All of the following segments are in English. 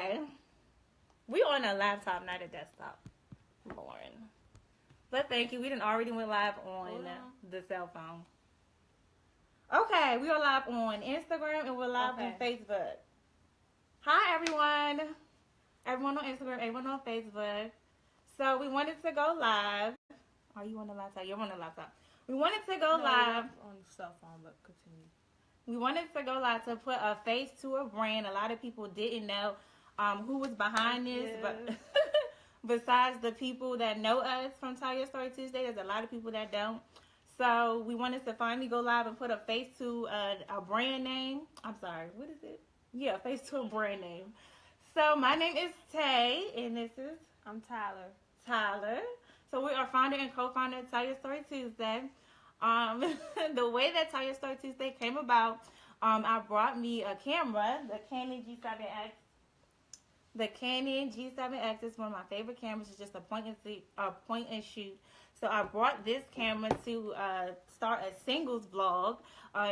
Okay. We on a laptop, not a desktop. Boring. But thank you. We done already went live on the cell phone. Okay, we are live on Instagram and we're live on Facebook. Hi, everyone. Everyone on Instagram, everyone on Facebook. So we wanted to go live. Are you on the laptop? You're on the laptop. We wanted to go live. On the cell phone, but continue. We wanted to go live to put a face to a brand. A lot of people didn't know who was behind this, but besides the people that know us from Tell Your Story Tuesday, there's a lot of people that don't. So we wanted to finally go live and put a face to a brand name. I'm sorry, what is it? Yeah, a face to a brand name. So my name is Tay, and this is... I'm Tyler. Tyler. So we are founder and co-founder of Tell Your Story Tuesday. The way that Tell Your Story Tuesday came about, I brought me a camera, the Canon G7X. The Canon G7X is one of my favorite cameras. It's just a point and shoot. So I brought this camera to start a singles vlog.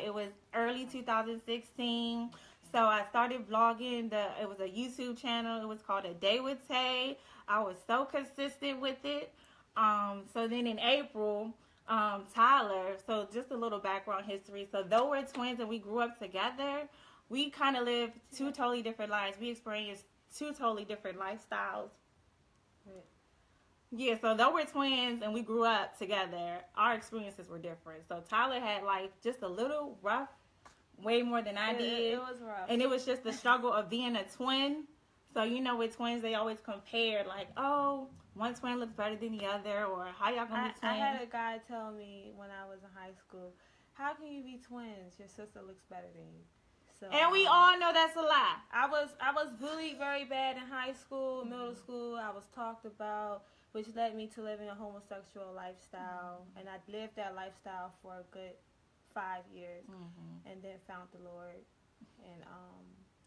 It was early 2016. So I started vlogging. It was a YouTube channel. It was called A Day with Tay. I was so consistent with it. So then in April, Tyler, so just a little background history. So though we're twins and we grew up together, we kind of lived two totally different lives. We experienced two totally different lifestyles. Right. Yeah, so though we're twins and we grew up together, our experiences were different. So Tyler had life just a little rough, way more than I did. It was rough. And it was just the struggle of being a twin. So, you know, with twins, they always compare, like, oh, one twin looks better than the other, or how y'all gonna be twins? I had a guy tell me when I was in high school, how can you be twins? Your sister looks better than you. So, and we all know that's a lie. I was bullied very bad in high school, middle school. I was talked about, which led me to living a homosexual lifestyle. And I lived that lifestyle for a good 5 years, and then found the Lord and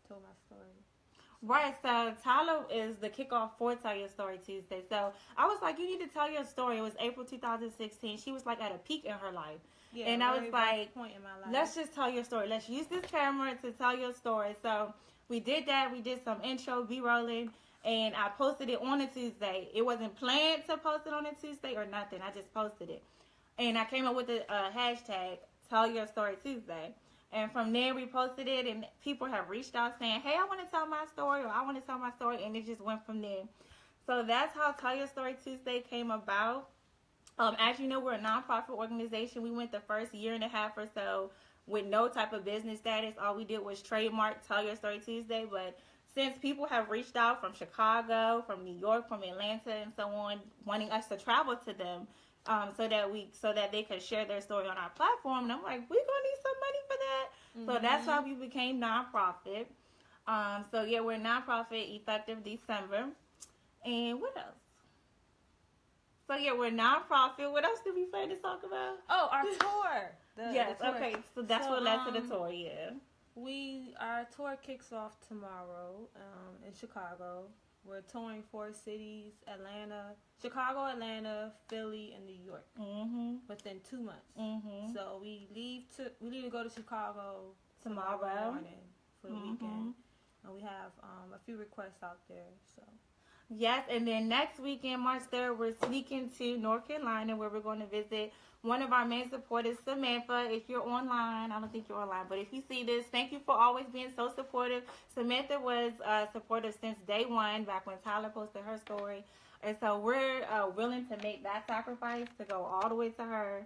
told my story. Right, so Tyler is the kickoff for Tell Your Story Tuesday. So I was like, you need to tell your story. It was April 2016. She was like at a peak in her life. Yeah, and I was like, point in my life. Let's just tell your story. Let's use this camera to tell your story. So we did that. We did some intro, B-rolling, and I posted it on a Tuesday. It wasn't planned to post it on a Tuesday or nothing. I just posted it. And I came up with the hashtag, Tell Your Story Tuesday. And from there, we posted it, and people have reached out saying, hey, I want to tell my story, or I want to tell my story, and it just went from there. So that's how Tell Your Story Tuesday came about. As you know, we're a nonprofit organization. We went the first year and a half or so with no type of business status. All we did was trademark Tell Your Story Tuesday. But since people have reached out from Chicago, from New York, from Atlanta, and so on, wanting us to travel to them, so that they could share their story on our platform, and I'm like, we're gonna need some money for that. So that's how we became nonprofit. So yeah, we're nonprofit effective December. And what else? So yeah, we're nonprofit. What else did we plan to talk about? Oh, our tour. Yes. The tour. Okay. So that's what led to the tour. Yeah. Our tour kicks off tomorrow in Chicago. We're touring 4 cities: Chicago, Atlanta, Philly, and New York. Within 2 months. So we leave to go to Chicago tomorrow morning for the weekend, and we have a few requests out there. So. Yes, and then next weekend, March 3rd, we're sneaking to North Carolina, where we're going to visit one of our main supporters, Samantha. If you're online, I don't think you're online, but if you see this, thank you for always being so supportive. Samantha was supportive since day one, back when Tyler posted her story. And so we're willing to make that sacrifice to go all the way to her,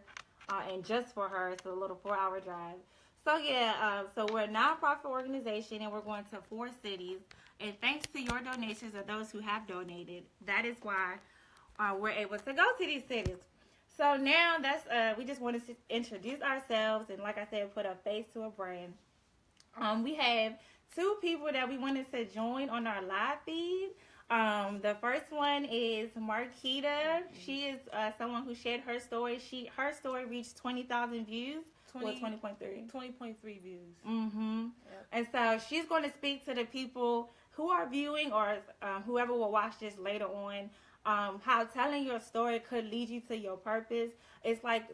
and just for her. It's a little 4-hour drive. So yeah, so we're a nonprofit organization, and we're going to 4 cities. And thanks to your donations, or those who have donated, that is why we're able to go to these cities. So now we just wanted to introduce ourselves, and like I said, put a face to a brand. We have 2 people that we wanted to join on our live feed. The first one is Marquita. She is someone who shared her story. Her story reached 20,000 views. 20.3 views. Yep. And so she's going to speak to the people who are viewing, or whoever will watch this later on, how telling your story could lead you to your purpose. It's like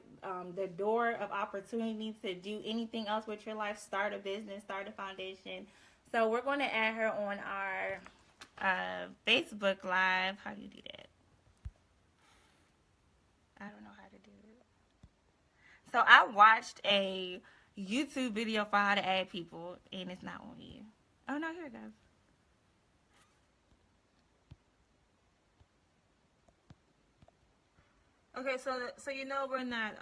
the door of opportunity to do anything else with your life. Start a business, start a foundation. So we're going to add her on our Facebook Live. How do you do that? I don't know how to do it. So I watched a YouTube video for how to add people, and it's not on here. Oh no, here it goes. Okay, so you know we're not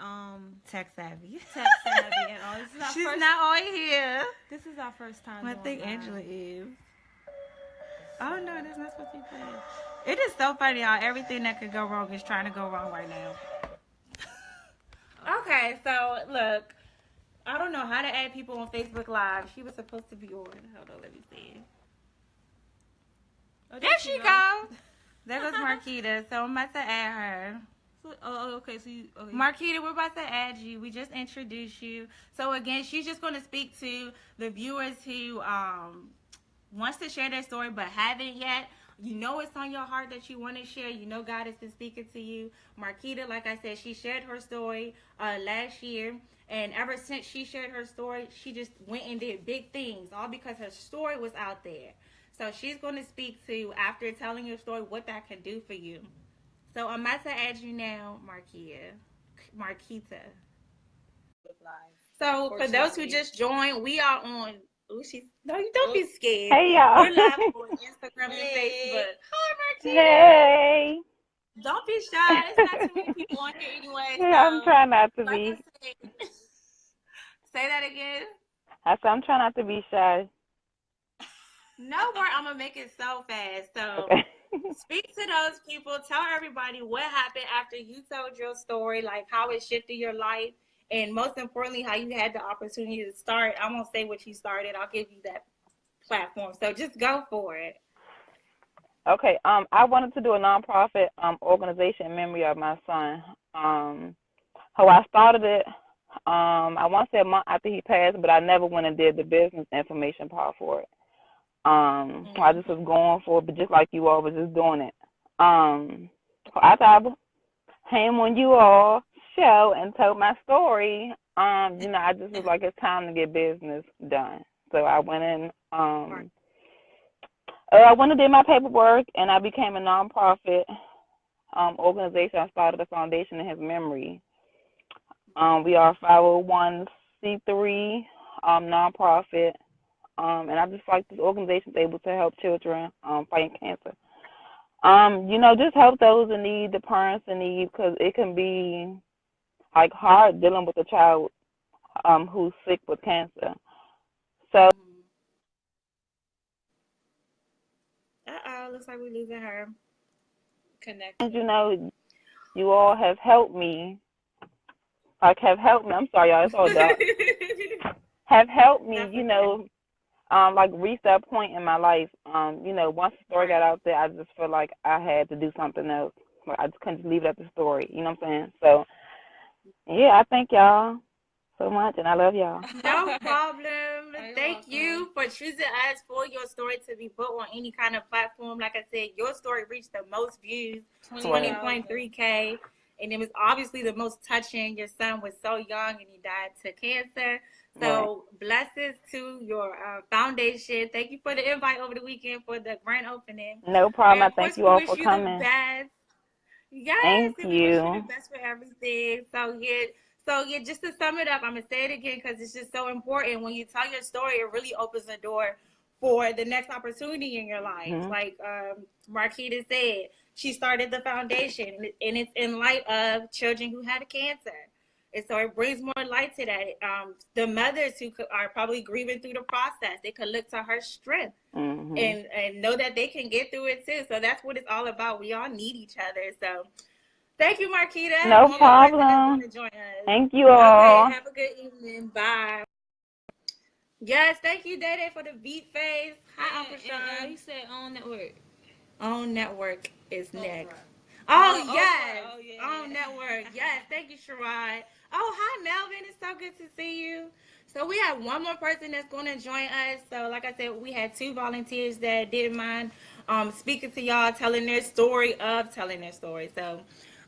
tech savvy. Tech savvy and all. This is our She's first, not on here. This is our first time. I think Angela is. Oh no, that's not supposed to be playing. It is so funny how everything that could go wrong is trying to go wrong right now. Okay, so look, I don't know how to add people on Facebook Live. She was supposed to be on. Hold on, let me see. Oh, there she go. There goes Marquita. So I'm about to add her. Okay. So you, okay. Marquita, we're about to add you. We just introduced you. So again, she's just going to speak to the viewers who wants to share their story but haven't yet. You know it's on your heart that you want to share. You know God has been speaking to you. Marquita, like I said, she shared her story last year. And ever since she shared her story, she just went and did big things. All because her story was out there. So she's going to speak to, after telling your story, what that can do for you. So I'm about to add you now, Marquita. So for those who just joined, we are on. No, you don't be scared. Hey y'all. We're live on Instagram and Facebook. Hi, Marquita. Hey. Don't be shy. There's not too many people on here anyway. So, I'm trying not to like be. Say that again. I said I'm trying not to be shy. No word. I'm gonna make it so fast. So. Okay. Speak to those people. Tell everybody what happened after you told your story, like how it shifted your life, and most importantly, how you had the opportunity to start. I won't say what you started. I'll give you that platform. So just go for it. Okay. I wanted to do a nonprofit organization in memory of my son. How I started it. I want to say a month after he passed, but I never went and did the business information part for it. I just was going for it, but just like you all was just doing it. After I came on you all show and told my story, I just was like, it's time to get business done. So I went in, I went and did my paperwork, and I became a nonprofit organization. I started a foundation in his memory. We are a 501c3 nonprofit. And I just like this organization is able to help children fighting cancer. Just help those in need, the parents in need, because it can be like hard dealing with a child who's sick with cancer. So. Looks like we're losing her connection. And you all have helped me. I'm sorry, y'all. It's all dark. Have helped me, reach that point in my life. Once the story got out there, I just felt like I had to do something else. I just couldn't just leave it at the story. You know what I'm saying? So, yeah, I thank y'all so much, and I love y'all. No problem. Thank you for choosing us for your story to be put on any kind of platform. Like I said, your story reached the most views, 20.3K. And it was obviously the most touching. Your son was so young and he died to cancer. So blessings to your foundation. Thank you for the invite over the weekend for the grand opening. No problem. I thank you all for coming. Yes, thank you. We wish you the best for everything. So just to sum it up, I'm gonna say it again because it's just so important. When you tell your story, it really opens the door for the next opportunity in your life. Mm-hmm. Like Marquita said, she started the foundation, and it's in light of children who had cancer. And so it brings more light to that. The mothers who are probably grieving through the process, they could look to her strength and know that they can get through it too. So that's what it's all about. We all need each other. So thank you, Marquita. No problem. Thank you all. Okay, have a good evening. Bye. Yes, thank you, Day for the beat face. Hi, Uncle Sean. He said OWN Network. OWN Network is next. Right. Oh, yes. OWN Network. Yes. Thank you, Sherrod. Oh, hi, Melvin. It's so good to see you. So we have one more person that's going to join us. So like I said, we had 2 volunteers that didn't mind speaking to y'all, telling their story. So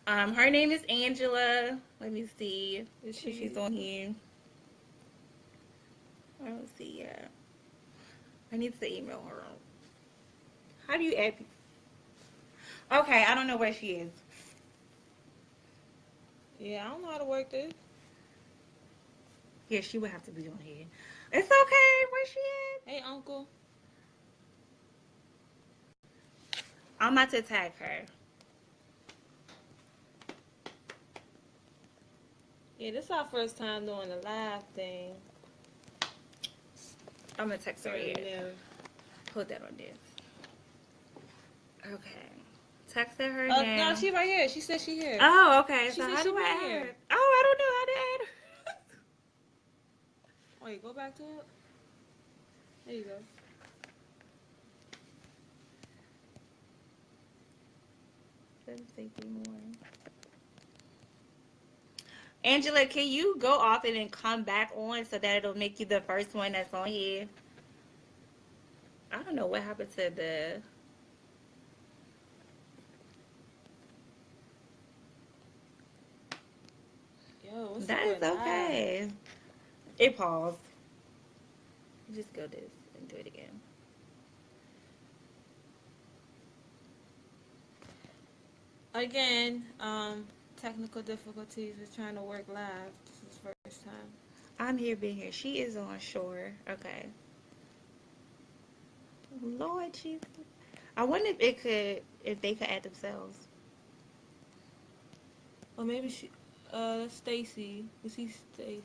her name is Angela. Let me see if she's on here. I don't see. I need to email her. How do you add people? Okay, I don't know where she is. Yeah, I don't know how to work this. Yeah, she would have to be on here. It's okay. Where she is? Hey, Uncle. I'm about to tag her. Yeah, this is our first time doing the live thing. I'm gonna text her Very here. new. Put that on this. Okay. Texted her Oh, now. no, she right here. She said she here. Oh, okay. She So said how she do I right add here. her? Oh, I don't know how to add her. Wait, go back to it. There you go. Angela, can you go off and then come back on so that it'll make you the first one that's on here? I don't know what happened to the. Yo, what's That is okay. It paused. Just go this and do it again. Again, technical difficulties with trying to work live. This is first time. I'm here being here. She is on shore. Okay. Lord Jesus. I wonder if they could add themselves. Or maybe she, Stacy. We see Stacy.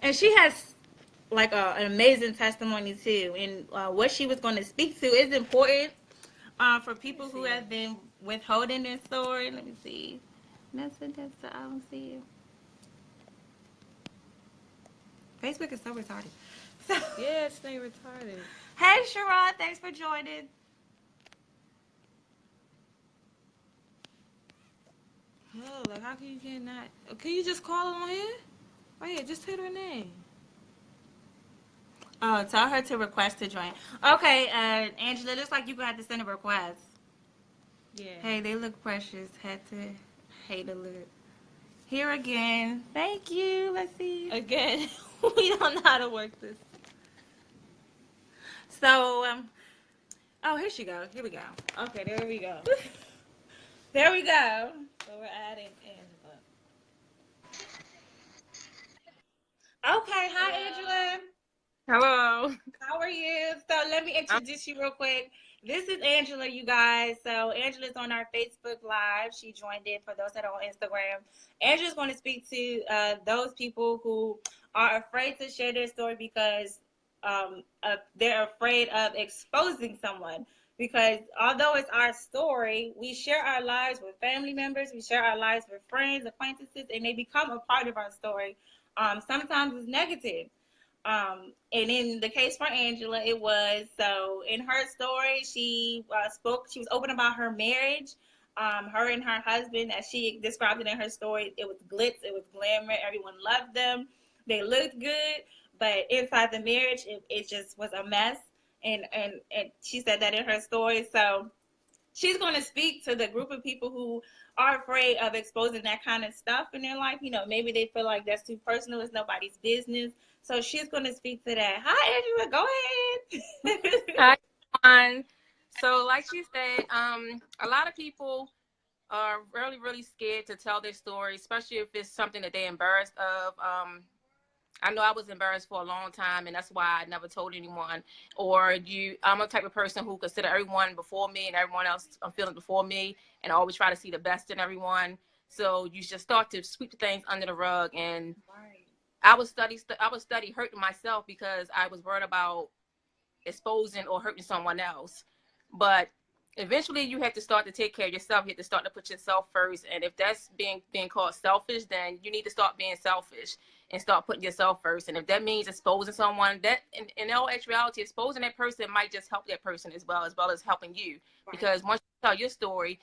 And she has like an amazing testimony too. And what she was going to speak to is important for people who have been withholding their story. Let me see. Message that's I don't see you. Facebook is so retarded. So, yeah, stay retarded. Hey, Sharon, thanks for joining. Oh, like how can you get not? Can you just call her on here? Right here, just hit her name. Oh, tell her to request to join. Okay, Angela, looks like you're going to have to send a request. Yeah. Hey, they look precious. Had to hate a look. Here again. Thank you. Let's see. Again, we don't know how to work this. So, oh, here she goes. Here we go. Okay, there we go. There we go. So we're adding Angela. Okay, hi, Angela. Hello. How are you? So let me introduce you real quick. This is Angela, you guys. So Angela's on our Facebook Live. She joined in for those that are on Instagram. Angela's going to speak to those people who are afraid to share their story because they're afraid of exposing someone. Because although it's our story, we share our lives with family members, we share our lives with friends, acquaintances, and they become a part of our story. Sometimes it's negative. And in the case for Angela, it was so in her story, she she was open about her marriage. Her and her husband, as she described it in her story, it was glitz, it was glamour, everyone loved them, they looked good, but inside the marriage, it just was a mess. And she said that in her story. So she's going to speak to the group of people who are afraid of exposing that kind of stuff in their life. You know, maybe they feel like that's too personal, it's nobody's business. So she's going to speak to that. Hi, Angela, go ahead. Hi, everyone. So, like she said, a lot of people are really, really scared to tell their story, especially if it's something that they're embarrassed of. I know I was embarrassed for a long time, and that's why I never told anyone. Or I'm a type of person who consider everyone before me and everyone else feeling before me, and I always try to see the best in everyone. So you just start to sweep things under the rug, and I was study hurting myself because I was worried about exposing or hurting someone else. But eventually you have to start to take care of yourself. You have to start to put yourself first. And if that's being called selfish, then you need to start being selfish and start putting yourself first. And if that means exposing someone, that in all actuality, exposing that person might just help that person as well as helping you. Right. Because once you tell your story,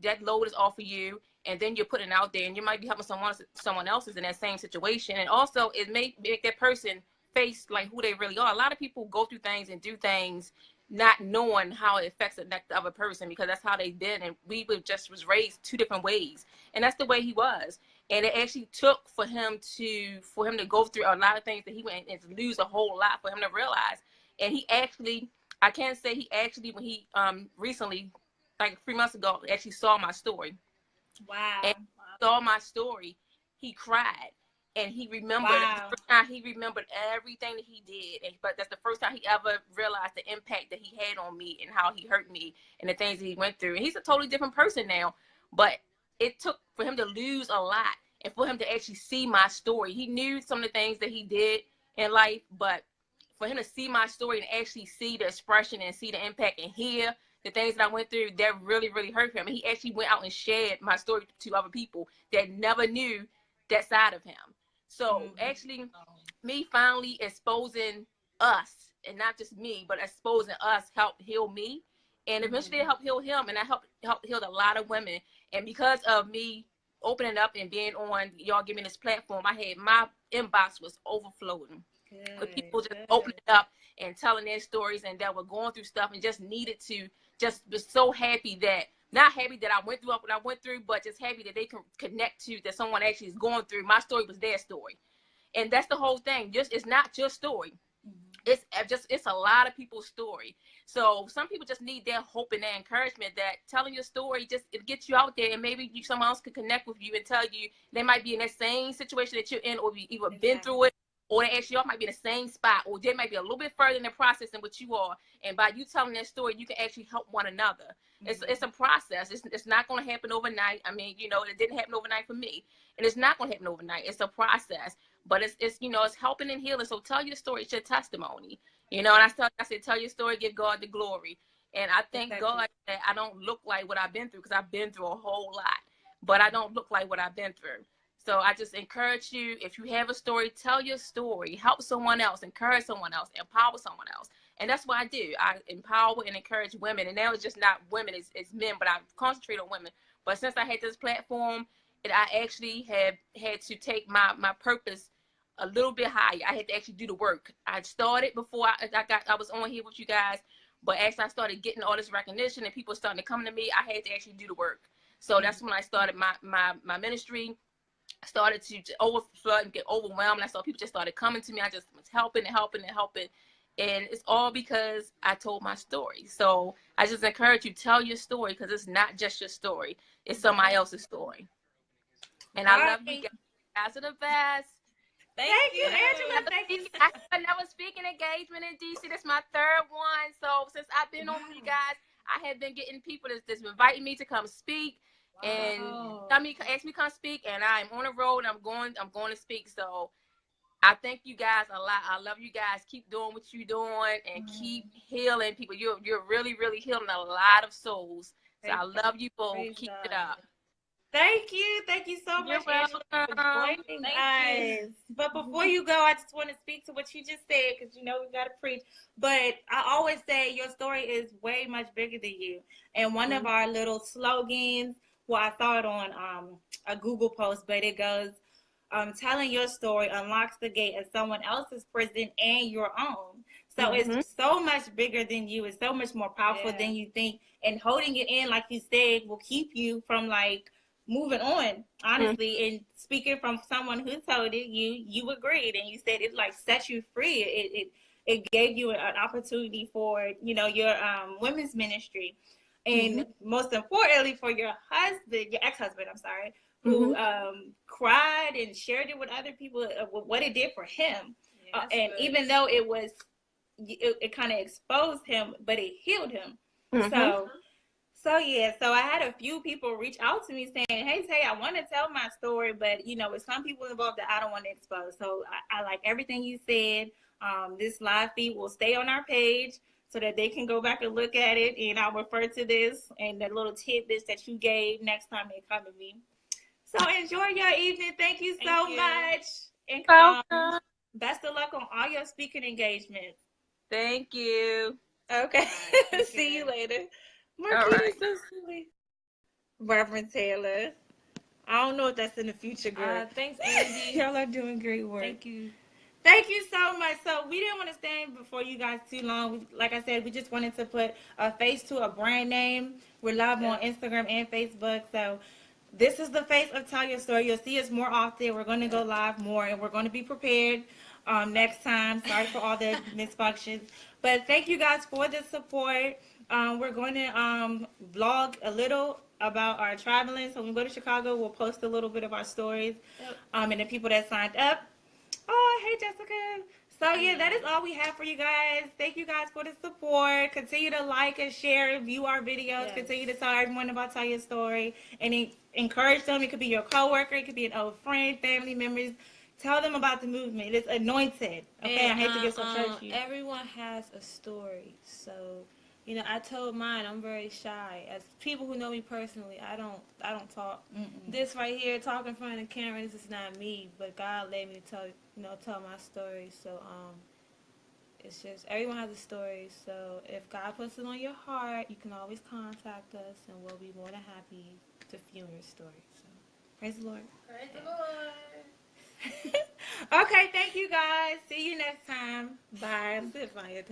that load is off of you, and then you're putting it out there, and you might be helping someone else is in that same situation. And also it may make that person face like who they really are. A lot of people go through things and do things not knowing how it affects the other person, because that's how they've been, and we was raised two different ways, and that's the way he was. And it actually took for him to go through a lot of things that he went and to lose a whole lot for him to realize. And he actually, I can't say he actually, when he recently, like 3 months ago, actually saw my story. Wow. And saw my story, he cried. And he remembered, he remembered everything that he did. But that's the first time he ever realized the impact that he had on me and how he hurt me and the things that he went through. And he's a totally different person now. But it took for him to lose a lot and for him to actually see my story. He knew some of the things that he did in life, but for him to see my story and actually see the expression and see the impact and hear the things that I went through, that really, really hurt him. And he actually went out and shared my story to other people that never knew that side of him. So actually, me finally exposing us, and not just me, but exposing us, helped heal me, and eventually it helped heal him, and I helped heal a lot of women. And because of me opening up and being on, y'all give me this platform, my inbox was overflowing with people just opening up and telling their stories, and that were going through stuff and just needed to just was so happy that. Not happy that I went through what I went through, but just happy that they can connect to that someone actually is going through. My story was their story. And that's the whole thing. It's not your story. It's a lot of people's story. So some people just need their hope and their encouragement that telling your story, it gets you out there, and maybe someone else could connect with you and tell you they might be in that same situation that you're in, or you either been through it, or they actually all might be in the same spot, or they might be a little bit further in the process than what you are. And by you telling that story, you can actually help one another. It's a process. It's not going to happen overnight. I mean, it didn't happen overnight for me, and it's not going to happen overnight. It's a process, but it's helping and healing. So tell your story. It's your testimony. And I said, tell your story, give God the glory. And I thank God that I don't look like what I've been through, because I've been through a whole lot, but I don't look like what I've been through. So I just encourage you, if you have a story, tell your story, help someone else, encourage someone else, empower someone else. And that's what I do. I empower and encourage women. And now it's just not women, it's men, but I concentrate on women. But since I had this platform, I actually have had to take my purpose a little bit higher. I had to actually do the work. I started before I was on here with you guys, but as I started getting all this recognition and people starting to come to me, I had to actually do the work. So that's when I started my ministry. I started to overflow and get overwhelmed. I saw people just started coming to me. I just was helping. And it's all because I told my story. So I just encourage you, tell your story, because it's not just your story. It's somebody else's story. And I love you guys. You guys are the best. Thank you, Angela. Thank you. I have another speaking engagement in DC. That's my third one. So since I've been on with you guys, I have been getting people that's inviting me to come speak. And ask me to come speak, and I'm on the road. I'm going to speak. So I thank you guys a lot. I love you guys. Keep doing what you're doing and keep healing people. You're really, really healing a lot of souls. So I love you both. Keep it up. Thank you so much, Angela, for joining us. But before you go, I just want to speak to what you just said, because we got to preach. But I always say your story is way much bigger than you. And one of our little slogans, well, I saw it on a Google post, but it goes, telling your story unlocks the gate of someone else's prison and your own. So it's so much bigger than you. It's so much more powerful than you think. And holding it in, like you said, will keep you from moving on, honestly. And speaking from someone who told it, you agreed, and you said it set you free. It gave you an opportunity for your women's ministry. And most importantly, for your husband, your ex-husband, I'm sorry, who cried and shared it with other people, what it did for him. And good. Even though it kind of exposed him, but it healed him. So I had a few people reach out to me saying, hey, Tay, I want to tell my story, but, with some people involved that I don't want to expose. So I like everything you said. This live feed will stay on our page, so that they can go back and look at it, and I'll refer to this and the little tidbits that you gave next time they come to me. So enjoy your evening. Thank you so much. And best of luck on all your speaking engagements. Thank you. Okay. See you later. Marquita, so silly. Reverend Taylor. I don't know if that's in the future, girl. Thanks, Angie. Y'all are doing great work. Thank you. Thank you so much. So we didn't want to stand before you guys too long. Like I said, we just wanted to put a face to a brand name. We're live on Instagram and Facebook. So this is the face of Tell Your Story. You'll see us more often. We're going to go live more, and we're going to be prepared. next time. Sorry for all the misfunctions. But thank you guys for the support. We're going to vlog a little about our traveling. So when we go to Chicago, we'll post a little bit of our stories. Yep. And the people that signed up. Oh, hey, Jessica. So, yeah, that is all we have for you guys. Thank you guys for the support. Continue to like and share, view our videos. Yes. Continue to tell everyone about Tell Your Story. And encourage them. It could be your coworker. It could be an old friend, family members. Tell them about the movement. It's anointed. Okay, and, I hate to get so churchy. Everyone has a story. So, you know, I told mine, I'm very shy. As people who know me personally, I don't talk. This right here, talking in front of the camera, this is not me. But God led me to tell my story. So, it's just, everyone has a story. So, if God puts it on your heart, you can always contact us, and we'll be more than happy to film your story. So, praise the Lord. Praise the Lord. Okay, thank you guys. See you next time. Bye. That's it, Maya.